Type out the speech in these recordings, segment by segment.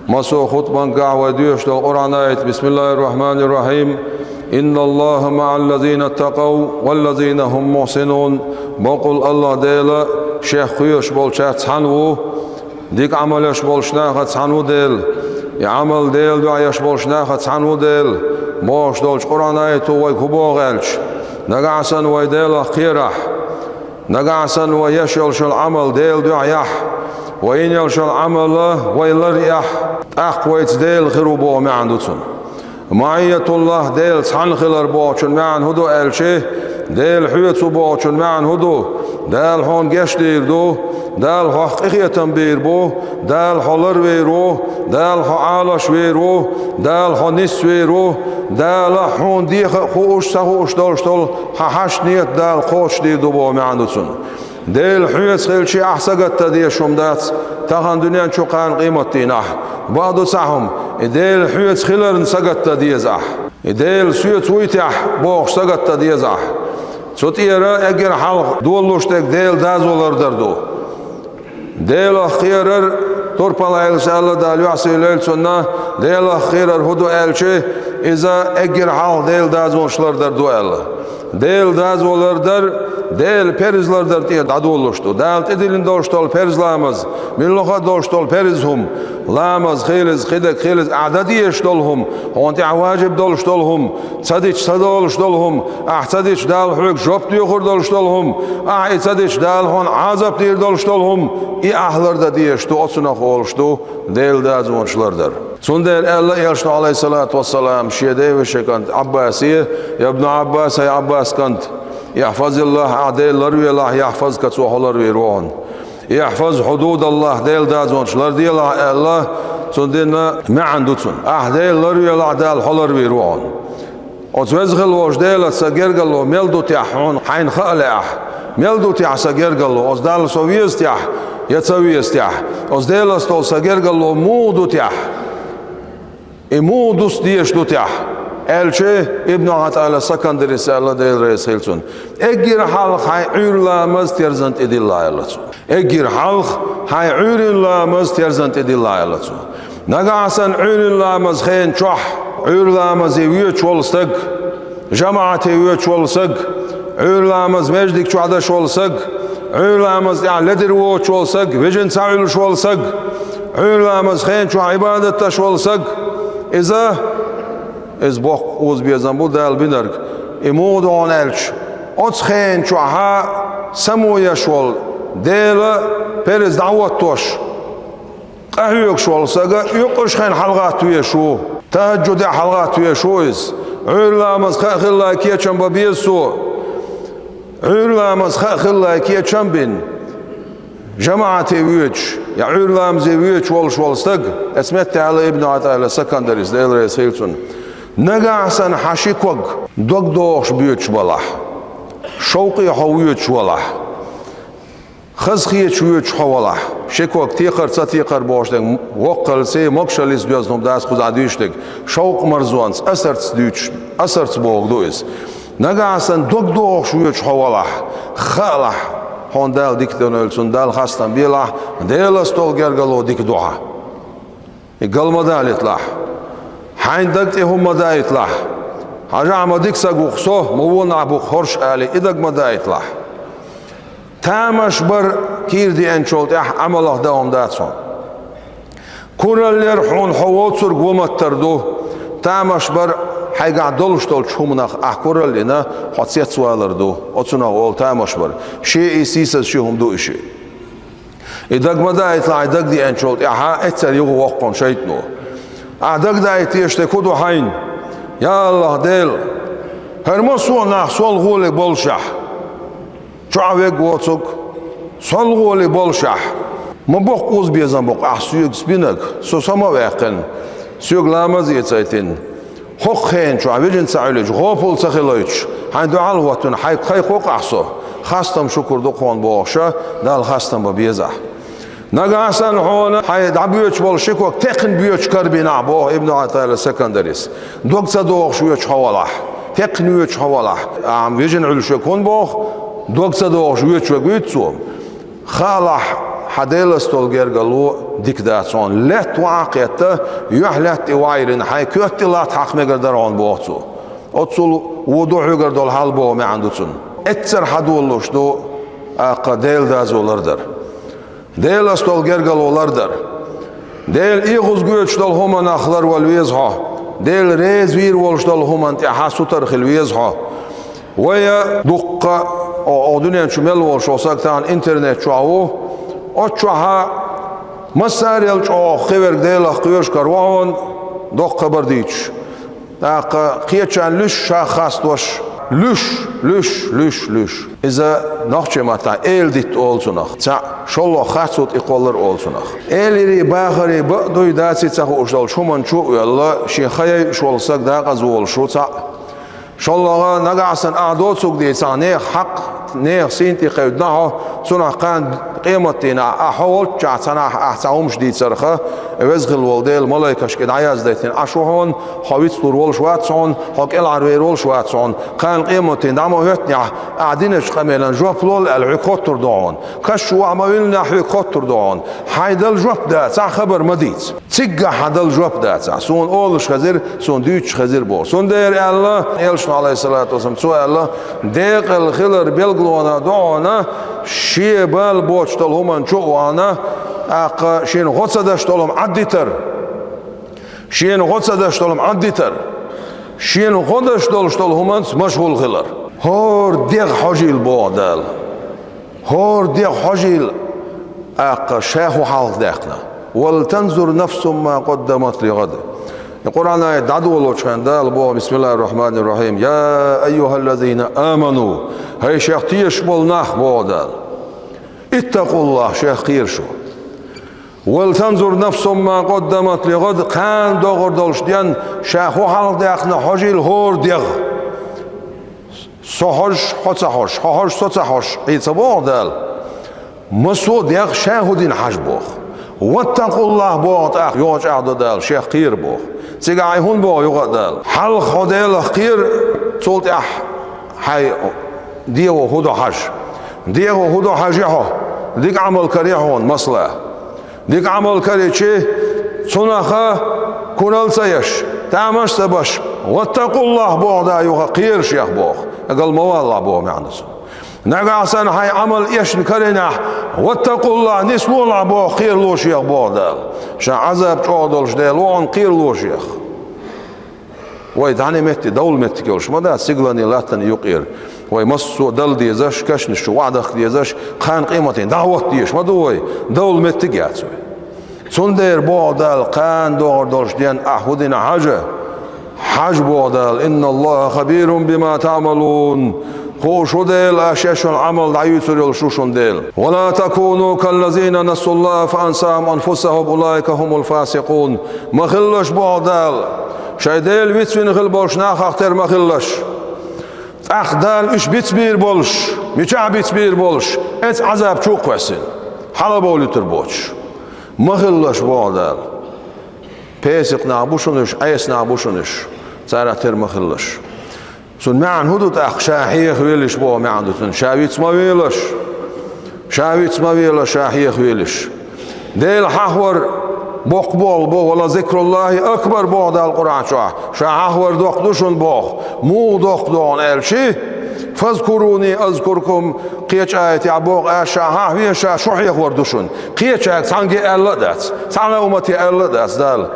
مسو خطبان قعوة ديوش دو القرآن آية بسم الله الرحمن الرحيم إن الله مع الذين اتقوا والذين هم محسنون بقول الله ديلا شيخ خيوش بولشا تحنو ديك عملش بولشناخ تحنو ديل يعمل ديل دعيش بولشناخ تحنو ديل موش دولش قرآن آية ويكبو غالش نقعسن ويديل خيرح نقعسن ويشيلش العمل ديل دعيح وين يلش العمل ويلريح أقويت ديل خروبو ما عندوتون معية الله ديل تحنخلر بوچن معن هدو ألشي ديل حيوتو بوچن معن هدو دال هون جشتير دو دال حقيقيتن بير بو دال حلر ويرو دال حالش ويرو دال حنس ويرو دال حون ديخ خوش سهوش دولشتول حش نيت دال خوش دير دو بو ما عندوتون ديل حيوت خيلشي أحسقت تدي شمدات تاخن دنيا شقان قيمتينه بعضو سهم ديل حيوت خيلر نسقت تدي زح ديل سيوت ويتح بوخ سقت تدي زح سوتيرا اگر حلق دولوشتك ديل دازولر دردو ديل خيرر توربالا السالة داليو عسيليل سنة ديل خيرر هدو الشي إذا اگر حلق ديل دازولشلر دردو ألا ديل دازولر در ديل perizler der diye dadı oluştu. Dağıt edilin doğuştol perizlamaz. Milloha doğuştol perizhum. Lamaz khiliz khidek khiliz adadi yeştolhum. Honti avacib doluştolhum. Sadiç sada oluştolhum. Sadiç dal hük job diyor doluştolhum. Sadiç dal hon azap diyor doluştolhum. Ahlar da diyeştu otsuna oluştu. Del dazmonçlardır. Sonder Allah yalştu aleyhissalatu vesselam şiyede ve şekant Abbasiye ya ibn Abbas ya Abbas kant يحفظ الله عدل لروي الله يحفظ كتوح لروي روحن يحفظ حدود الله ديل دازونش لردي الله سندنا ما عندوتون ديل لروي الله دال حلروي روحن وتوزغل وش ديل سجرجلو ميلدو تيحون حين خالع ميلدو تيح سجرجلو أصدال سويس تيح يتسويس تيح أصدال استول سجرجلو مودو تيح إمودوس ديش دو تيح Elçi İbn Ata'la sakandırı Allah değil reis hilsun. Egir halk hay ürlamız terzant edillayalçı. Egir halk hay ürlamız terzant edillayalçı. Nagasan ürlamız khayn çoh ürlamız eviye çolsak cemaat eviye çolsak ürlamız mecdik çoğdaş olsak ürlamız ledir o çolsak vecin sa'ül olsak ürlamız khayn çoh ibadet taş olsak iza از باق اوز بیازم بود دل بینرگ امود آن الچ از خین چوها سمویا شول دل پرز دعوت توش قهویک شول سگا یقش خین حلقات توی شو تهجد حلقات توی شویز علامز خلا کیه چن ببیسو علامز خلا کیه چن بین جماعة ويتش يا علامز ويتش شول استق اسمت على ابن عطاء سكندريس ديل رئيس هيلسون نقعسن حشيكوك دوك دوش بيوتش والله شوقي حويتش والله خزخيتش ويتش والله شيكوك تيقر تيقر بوشتك وقل سي مكشليس بيزنم داس خد عديشتك شوق مرزوانس أسرت ديوتش أسرت بوغ دويس نقعسن دوك دوش ويتش والله خاله هون دال ديك دونلسون دال خاستن بيلا ديل استول جرجلو ديك دوها يقل مدالت له عندك هم مدايت له حاجة عمدك سجوخصه موون عبو خرش آلي إدك مدايت له تامش بر كير دي انشولت عمله دوام داتسون كل اللي يرحون حوات سرق ومتردو تامش بر حاجة عدلش تول شومناخ كل اللي نا حسيت سوالردو أتصنا قول تامش بر شيء سيسس شيهم دو شيء إدك مدايت له إدك دي انشولت اتسر يغو وقون شيتنو أعدك دايت يشتكودو حين يا الله ديل هرمسو ناخ سول غولي بولشح شعبك واتسوك سول غولي بولشح ما بوق اوز بيزن بوق سيوك سبينك سو سما واقن سيوك لامز يتسايتين حق خين شعبيجن سعيلج غوبول سخيلويتش حين دعال واتون حيق خيق أحسو خاستم شكر دو قوان بوخشا دال خاستم ببيزح نقاسن هون حيد عبيوش بالشكوك تقن بيوش كربين عبوه ابن عطاء سكندريس دوك صدوق شويش حوالح تقن بيوش حوالح عم يجن على شكون بوخ دوك صدوق شويش وقيتسوم خالح حديلستول جرجلو ديكداتون لت واقعته يحلت وايرن حي كوتلات حق مقدرون بوتسو أتصل وضوح يقدر الحال بو ما عندوتون اتسر حدولوش دو ديل دازولردر ديل استول جرجلولردر ديل إيغوز جوتش دول هما نخلر والويزها ديل ريز وير والشدول هما انتحاسو ترخ الويزها ويا دقة أو دنيا شمال والشوسك تان إنترنت شعوه أشوها مساريل شو خبر ديلا خيوش كروان دقة برديش قيتشان لش شاخاست وش لش إذا نخشى متى ديت أولسونخ تا شلو خاصوت إقولر أولسونخ إلري باخري بدوي داسي تاخو أشدال شو من شو يلا شيء خير شو السق داق زول شو تا شلو نجعسن أعداد سوق دي سانيخ حق نيخ سينتي قيدناه سنة كان قيمتنا أحول جاتنا أحتهم شديد سرخة وزغل والديل ملايكش كده عياز ديتين أشوهون خويت طرول شواتسون حق العربيرول شواتسون كان قيمتنا دامو هتنع قاعدينش قميلا جوابلول العقود تردون كشوا عملنا حقود تردون حيدل جواب ده تاع خبر مديت تيجا حدل جواب ده تاع سون أولش خزير سون ديتش خزير بو سون دير الله يلشنا عليه الصلاة والسلام سو الله ديق الخلر بيلقلونا دعونا شيبال بوش تلهمن شوانا شين غصدش تلهم عديتر شين غصدش تلهم عديتر شين غدش تلهمن مشغول خلر هور ديق حجيل بودال هور ديق حجيل شاهو حال داخنا ولتنظر نفس ما قدمت لغد القرآن يدعو الله شهندال بو بسم الله الرحمن الرحيم يا أيها الذين آمنوا هاي شيختيش بولناخ بودال اتقوا الله شيخ قيرشو ولتنظر نفس ما قدمت لغد قان دوغر دولش ديان شاخو حال داخنا حجيل هور ديغ صحوش حتسحوش حوش ستسحوش ايتا بودال مسو ديغ شاهو دين حجبوخ واتقوا الله بوغت اخ يوج اعدو دال شيخ قير بوخ سيقاي هون بو يوغت دال حل خديل قير تولت اح حي ديو هدو حج ديو هدو حجيحو ديك عمل كريحون مصلح ديك عمل كريحي صنخة كونال سيش تعمش سبش واتقوا الله بوغدا يوغا قير شيخ بوغ اقل موالله بوغ معنس نقاسن هاي عمل ايش نكرنا واتقوا الله نسلو الله بوغ قير لو شيخ بوغ دال شا عذاب تعودلش دالوان قير لو شيخ ويدعني متي دول متي كيوش ماذا سيقلني لاتن يقير ويمسو دل ديزاش كشنش وعدخ ديزاش خان قيمتين دعوت ديش ما دوي دول متي جاتسوي سندر بودال قان دور دولش ديان أحودنا حج بودال إن الله خبير بما تعملون خوش ديل أشيش العمل دعيوتر يلشوشون ديل ولا تكونوا كالذين نسوا الله فأنساهم أنفسهم أولئك هم الفاسقون ما خلش بودال شايديل بيتسوين خل بولش ناخاختر ما خلش أخدال إش بيتبير بولش ميشا بيتبير بولش إت عذاب شوق وسن حلا بولي تربوش ما خلش بودال بيسق نعبوشنش أيس نعبوشنش سارتر ما خلش سن معن هدوت أخ شاحيخ ويلش بو معن دوتن شاويت ما ويلش شاحيخ ويلش ديل ححور بقبول بو ولا ذكر الله أكبر بو دا القرآن شاحور دوخدوشن بوخ مو دوخدون الشي فاذكروني أذكركم قيش آيات عبوغ شاحا ويشا شوحيخ وردوشن قيش آيات سانجي ألا دات سانجي أمتي ألا دات دال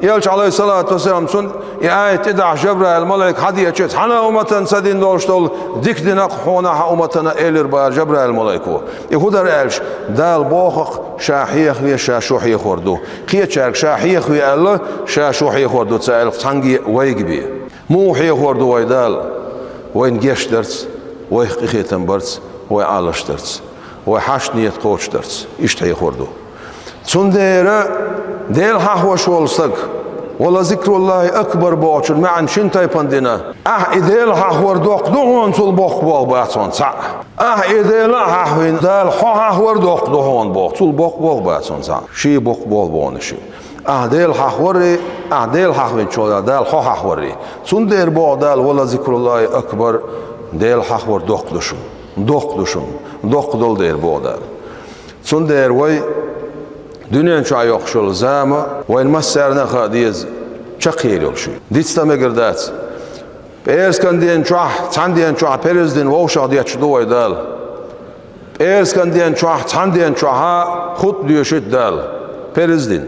يلش عليه الصلاة والسلام سن آية إدع جبرائيل الملك حديث شيء حنا أمتنا سدين دولشتول ديك دينك حونا أمتنا إيلر با جبرائيل الملكو يهودر إلش دال بوخق شاحيخ ويشا شوحيخ وردو قيش شاحيخ ويألا شوحيخ وردو تسأل سانجي ويجبي مو حيخ وردو ويدال وين جيشترت ويخيتن برت ويعالشترت ويحاشنيت قوشترت إشتحيخ وردو سنديرة ديل حاحوش والسق ولا ذكر الله أكبر بوشر معن شنتاي بندنا إديل حاحور دوق دوهون تول بوق بوق باتون صح إديل حاحوين دال حاحور دوق دوهون بوق تول بوق بوق باتون صح شي بوق بوق بونشي ديل حاحوري ديل حاحوين شولا دال حاحوري سندير بوق دال ولا ذكر الله أكبر ديل حاحور دوق دوشون دوق دول دير بوق دال Sundar way dünyen çay yoxşul zama way masarna khadiz çaqiyel yoxşu. Ditsame girdat. Erskandiyen çah, çandiyen çah perizdin woşa diye çdoy dal. Erskandiyen çah, çandiyen çaha xut diyoşit dal. Perizdin.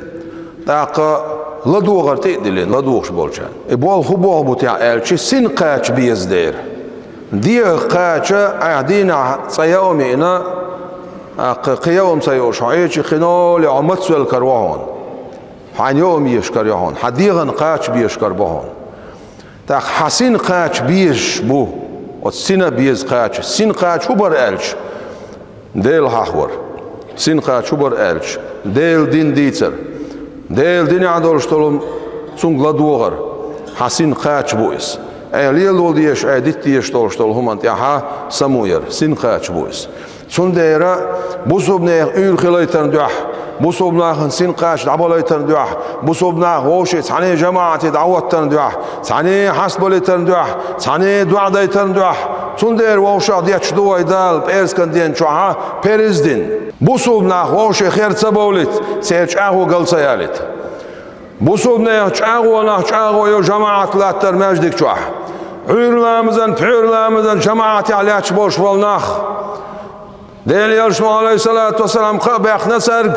Daqa laduğar tedilin, laduğş bolçan. Bol hubol bu ta elçi sin qaç bizdir. Diye qaça adina sayawmina قيوم سيوشعيش خنال عمتسو الكروهون حان يوم يشكريهون حديغن قاچ بيشكر بهون تاق حسين قاچ بيش بو والسنة بيز قاچ سين قاچ هبر ألش ديل حخور سين قاچ هبر ألش ديل دين ديتر ديل دين عدولشتولم سونغ لدوغر حسين قاچ بويس أيليل ولديش أيديت ديش دولشتول هم انتياها سموير سين قاچ بويس Sundera bu sobnaya ülkelerden duah, bu sobnaya sin qaş dabalaytan duah, bu sobnaya hoşet sani cemaati davattan duah, sani hasbalaytan duah, sani duadaytan duah. Sunder hoşa diye çdoaydal perskan diyen çoha perizdin. Bu sobnaya hoşe xerça bawlit, seç ahu galsayalit. Bu sobnaya çahu na çahu yo cemaatlatlar mecdik çoha. Ürlamızdan pürlamızdan cemaati alaç boş volnah. Değerli yarışma aleyhissalatu vesselam qabaq nasarg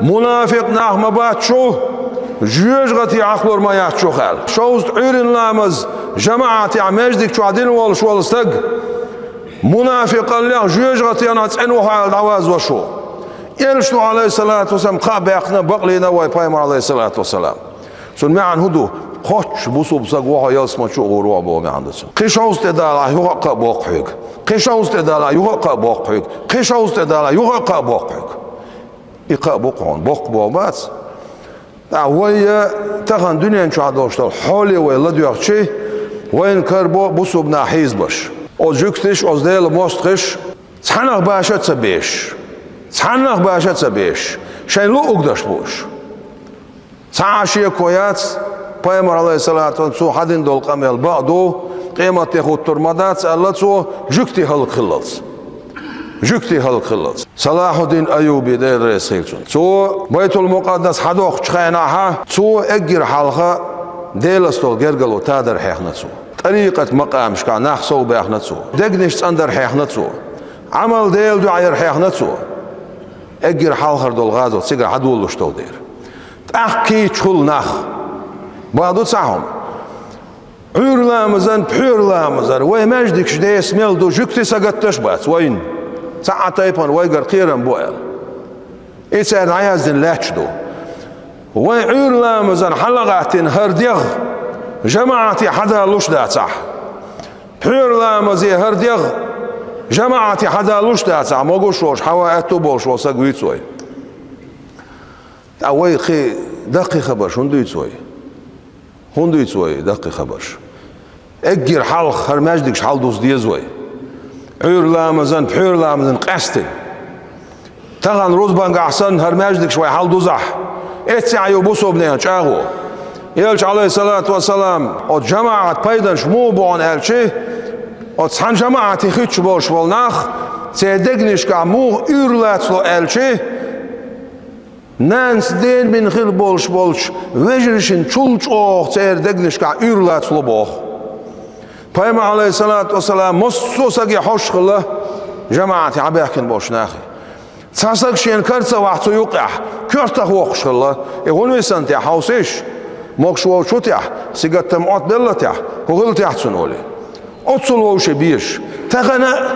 münafık nahma batşu jüj gati aqlor mayat çoxal. Şoust ürünlamız cemaati amejdik şu adil wol şolstag münafık Allah jüj gati anats enu hal davaz ve şu. Yarışma aleyhissalatu vesselam qabaqna baqlina ve peygamber aleyhissalatu vesselam. Sun ma'an hudu qoç bu subsag wa yasma şu uğru bu ma'andasın. Qişoust edala yuqa boqhug. قشاوست دالا يوقع بوقعك قشاوست دالا يوقع بوقعك يقع بوقعون بوق بومات ويا تغن دنيا شو عدوشتال حولي ولا ديوقشي وين كربو بوسوبنا حيزبش او جوكتش او زديل موستخش تحنق باشا تسبيش تحنق باشا تسبيش شين لو اقدش بوش تعاشي كويات پیغمبر علیه الصلاة والسلام حدين دول قمل بعضو قيمة يخوت ترمدات الله تو جكتي هل خلص جكتي هل خلص صلاح الدين أيوبي دير رسيلشون تو بيت المقدس حدوخ تخيناها تو اجر حلقة ديلستول جرجلو تادر حيخنا تو طريقة مقام شكا نحصو بيخنا تو دقنش تندر حيخنا تو عمل ديل دعير حيخنا تو اجر حلقة دول غازو سيجر حدولش تو دير تحكي تشول نخ بعضو تسعهم Ürlamızdan pürlamızdan ve mecdik şde esmel do jükti sagattaş bas وين ساعة يبان ويقر قيرن بوال إنسان عايزن لاتشدو وعرلامızdan حلقاتين هرديغ جماعتي حدا لوش دا صح pürlamızı هرديغ جماعتي حدا لوش دا صح موجوش وش حواء توبوش وسقويت سوي أوي خي دقيقة باش هندويت سوي هندويت سوي دقيقة باش اجر حلق هرمجدكش حلدوس ديزوي عرلامızdan pürlamızdan قاستن تغن روزبان قحسن هرمجدك شوي حلدوزح اتسع يوبوسو بنيها چاغو يلش عليه الصلاة والسلام او جماعة پيدن شمو بون الشي او تسحن جماعة خيتش بولش بولناخ سيدقنش كعمو ürletslo الشي نانس دين من خيل بولش وجرشن چولچ اوخ سيدقنش كع ürletslo بوخ Peygamber aleyhissalatu vesselam mossosagi hoşgılı cemaati abahkin boşnaxi. Sasak şen kartsa vaqtu yuqah körtaq hoşgılı. Onu esan te hausish mokşu çutya sigatam ot bellatya qogul tahtsun oli. Otsul voşe biş. Taqana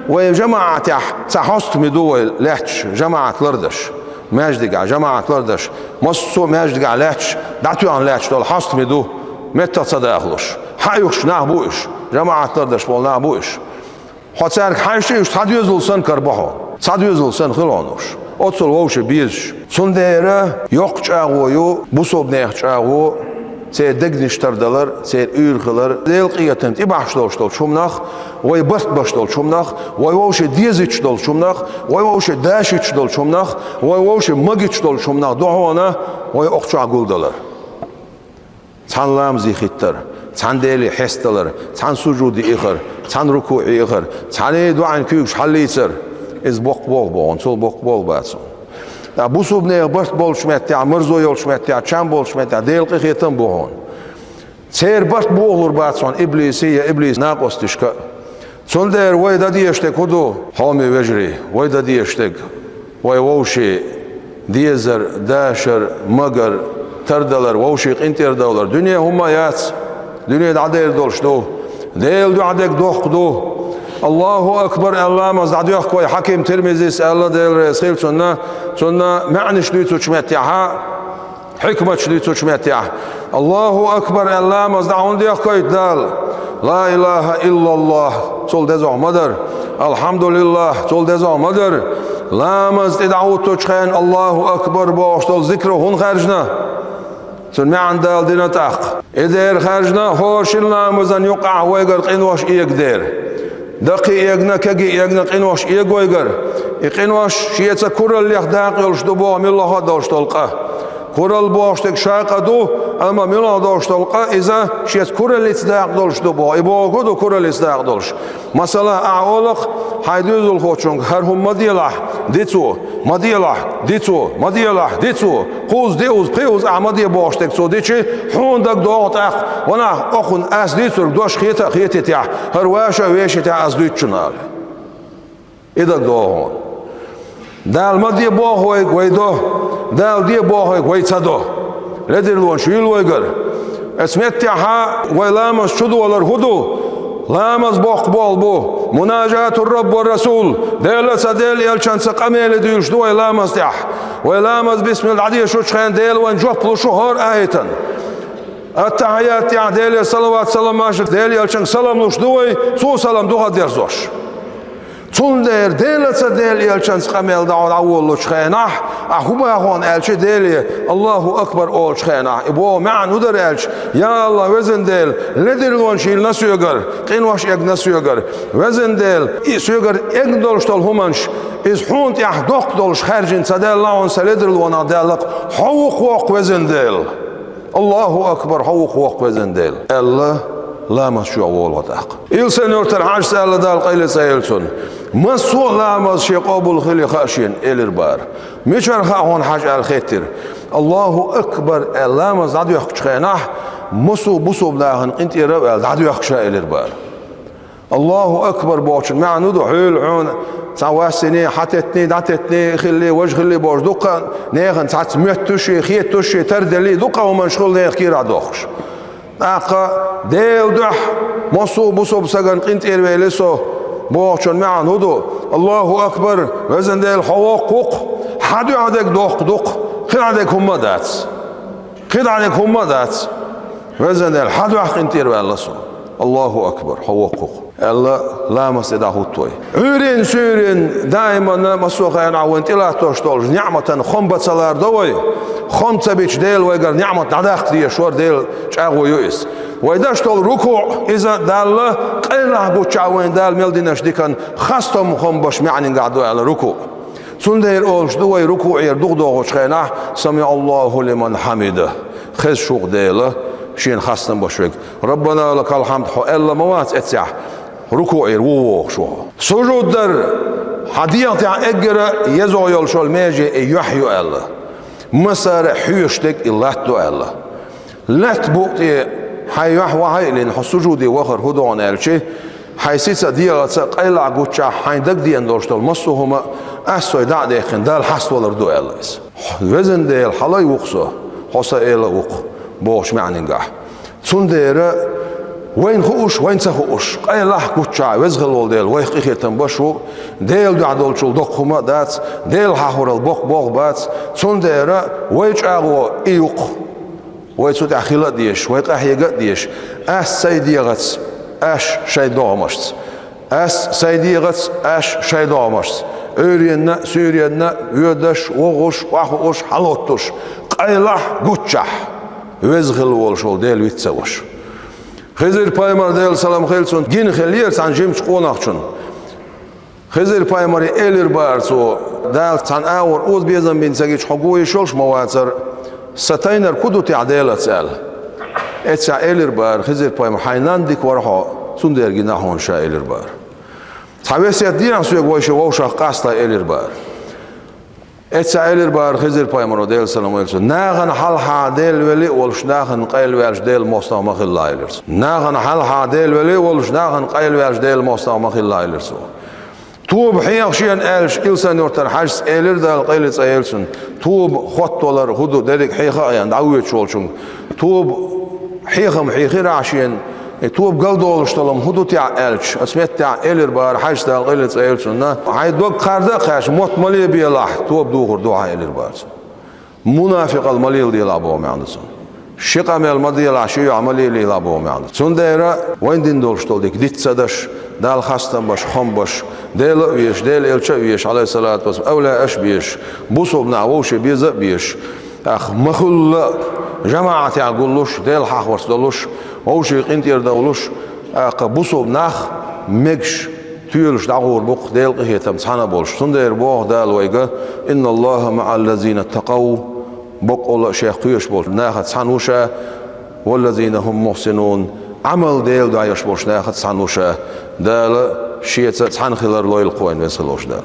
ve cemaati sahost midu lehç cemaatlardaş. Majdiga cemaatlardaş. Mosso majdiga lehç datuan lehç dol hast midu metta sadaqluş. Hayuş nah bu iş. Cemaatlardaş bol nah bu iş. Hacer hayşe iş sadyöz olsan karbaho. Sadyöz olsan khilonuş. Otsul voşe bir. Sundera yok çağoyu bu sobneh çağo se degniştardalar se ürgüler delqiyaten ibaşdolşdol çumnaq ve başdol çumnaq ve voşe diyeziçdol çumnaq ve voşe daşiçdol çumnaq ve voşe magiçdol çumnaq dohona ve oqçağuldalar. Sanlam zixittar Sandeli hestalar, san sujudi iğir, san ruku'i iğir, sani duan küyük şalliyser, iz bok bol bu, on sol bok bol batson. bu subne bart bolşmet ya mirzo yolşmet ya çam bolşmet ya del qiyetin bu hon ser bart bu olur batson iblisi ya iblis naqostishka son der wayda diyeshte kudu hami vejri wayda diyeshte way wawshi diyezer dasher magar tardalar wawshi qinterdalar dünya huma yat dünyada adayr dolşdu del duadek doqdu Allahu akbar Allah mazad yok koy hakim Tirmizi Allah del resul sunna ma'nish lu tuchmet ya hikmet lu tuchmet ya Allahu akbar Allah mazad on yok koy dal la ilahe illallah sol dezamadır elhamdülillah sol dezamadır la mazad da'ut tuchkan Allahu akbar boştol zikru hun kharjna sun ma'an dal dinataq eder kharjna hoşil namazan yuqa waygar qinwash yegder دقي يجنا كجي يجنا قنوش يجويجر يقنوش شيء كورل يخدع يلش دبوا من الله هذا تلقى كورل باشتك شاقة دو أما من الله تلقى إذا شيء كورل يتدع دلش دبوا يبغى كده كورل يتدع دلش مثلا أعولق حيدوز الخوشون هرهم مديله ديتو مديله ديتو مديله ديتو قوز ديوز قيوز أعمدي باشتك سو ديتشي حون دك دوات أخ ونا أخون أس ديتو دوش خيتة تاع هرواشة ويشة تاع أس ديتشنال إذا دوهون دال مدي باهوي قويدو دال دي باهوي قويتادو لدير لون شيل ويقر اسمت تاعها ويلامس شدو ولا الهدو لامز بقبال بو مناجاة الرب والرسول ديل سديل يلشان سقميل ديوش دو لامز تاع ويلامز بسم العدي شوشخان ديل وين جوبلو شهر آيتا التحيات تاع ديل صلوات سلام ماشر ديل يلشان سلام لوش دوي سو سلام دوغا دير زوش Tonder deletse del elçans qamel daud awollu çxenah ahuba hon elçi deli Allahu akbar ol çxenah bu ma'an udar elç ya Allah vezendel ledir lon şil nasyogar qinwash eg nasyogar vezendel isyogar eg dolştol humanş iz hunt yah doq dolş kharjin sadel laon seledir lon adalq hawq waq vezendel Allahu akbar hawq waq vezendel Allah لا مسشو أول وتاق. إلسن يرتر حاج سأل دال قيل سيلسون. مسو لا مسشي قابل خلي خاشين إلربار. مشان خاون حاج الخيتر. الله أكبر لا مس عدو يخشينه مسو بسو بلاهن أنت ربع عدو يخشى إلربار. الله أكبر بوشن مع ندو حيل عون سواسني حتتني دعتتني خلي وجه خلي بوش دقة نيغن ساعات ميتوشي خيتوشي تردلي دقة ومنشغل نيغ كيرا دوخش. أقا ديل دح مصو بصو بسجن قنت إربيلسو بوشن مع ندو الله أكبر وزن ديل حواقق حدو عدك دق خد عدك هم دات خد عدك هم دات وزن ديل حدو قنت إربيلسو الله أكبر حواقق الله لا مسيده توي عورين سورين دائما مسوق أنا وانت لا توشتول نعمة خمبة سلار دوي خمسة بيش ديل ويقر نعمة عداق دي شور ديل شاغو يويس ويداشتول ركوع إذا دال قيله بو شاوين دال ميلدينش دي كان خاصتهم خمبش معني قعدوا على ركوع سندير أولش دوي ركوع يردوغ دوغوش خيناه سمع الله لمن حمده خز شوق ديله شين خاصتهم بشوك ربنا لك الحمد حو إلا موات اتسع ركوع يرووغ شو سجود در حديث تاع اجر يزو يلشول ميجي يحيو الله مسار حيشتك الله تو الله لا تبوقتي حيوح وهاي لين حسجودي وخر هدون الشي حيسيت ديالات قيلا غوتشا حيندك دي اندوشتول مسوهما اسوي دع ديخن دال حس ولا ردو الله وزن ديل حلاي وقصو حصا الى وق بوش معني نجح تنديره وين خوش وين سخوش قيلا غوتشا وزغل ولديل ويخيتن بشو ديل دعدولشول دقهما دات ديل حور البوق بوق بات تنديره ويجاغو ايوق ويسوت أخيلات ديش ويقاحيقات ديش أس سيديغت أش شيدوغمشت أس سيديغت أش شيدوغمشت أورينا سورينا يودش وغوش وحوش حلوتوش قيلح قوتشح ويزغل والشول ديل ويتسوش خزير بايمار ديل سلام خيلسون جين خلير سان جيمش قوناقشون خزير بايماري إلير بارسو دال سان أور أوز بيزن بين ساقيش حقوي شولش مواتر ستاينر كودو تعديلة سأل اتسع إلير بار خزير بايم حينان ديك ورحو سندير جناحون شا إلير بار حويسيات دينا سويق ويشي ووشا قاستا إلير بار Etsaelir bar Hızır Peygamber aleyhisselam elçi. Nağan hal hadel veli oluş nağan qayl verj del mostama xillaylir. Nağan hal hadel veli oluş nağan qayl verj del mostama xillaylir. Tuğub hiyakşiyen elş ilsen ortar hajs elir dal qaylit ayelsin. Tuğub xottolar hudu dedik hiyha yani davet çolçun. Tuğub hiyham hiyhir aşiyen توب قلد ولشتلم هدوت يا إلش اسمت يا إلر بار حاجة قلت إلشنا هاي دوق قارد قاش موت ملي بيلاح توب دوغر دوها إلر بار منافق المليل دي لابو معندسون شقة من المدي العشية عملي اللي لابو معندس سنديرة وين دين دولشتل ديك ديت سدش دال خاستن باش خم باش ديل ويش ديل إلش ويش عليه الصلاة والسلام أولا أش بيش بوصو بنعوش بيز بيش أخ مخل جماعة يقولوش ديل حق ورسدلوش وش يقينتير دولوش قبوسو بناخ مجش تيولش دعور بق ديل قهيتم سحنا بولش سندير بوغ دال ويقى إن الله مع الذين اتقوا بق الله شيخ قيش بولش ناخد سحنوشا والذين هم محسنون عمل ديل دايش بولش ناخد سحنوشا دال شيء سحن خلال لويل قوين ويسلوش دال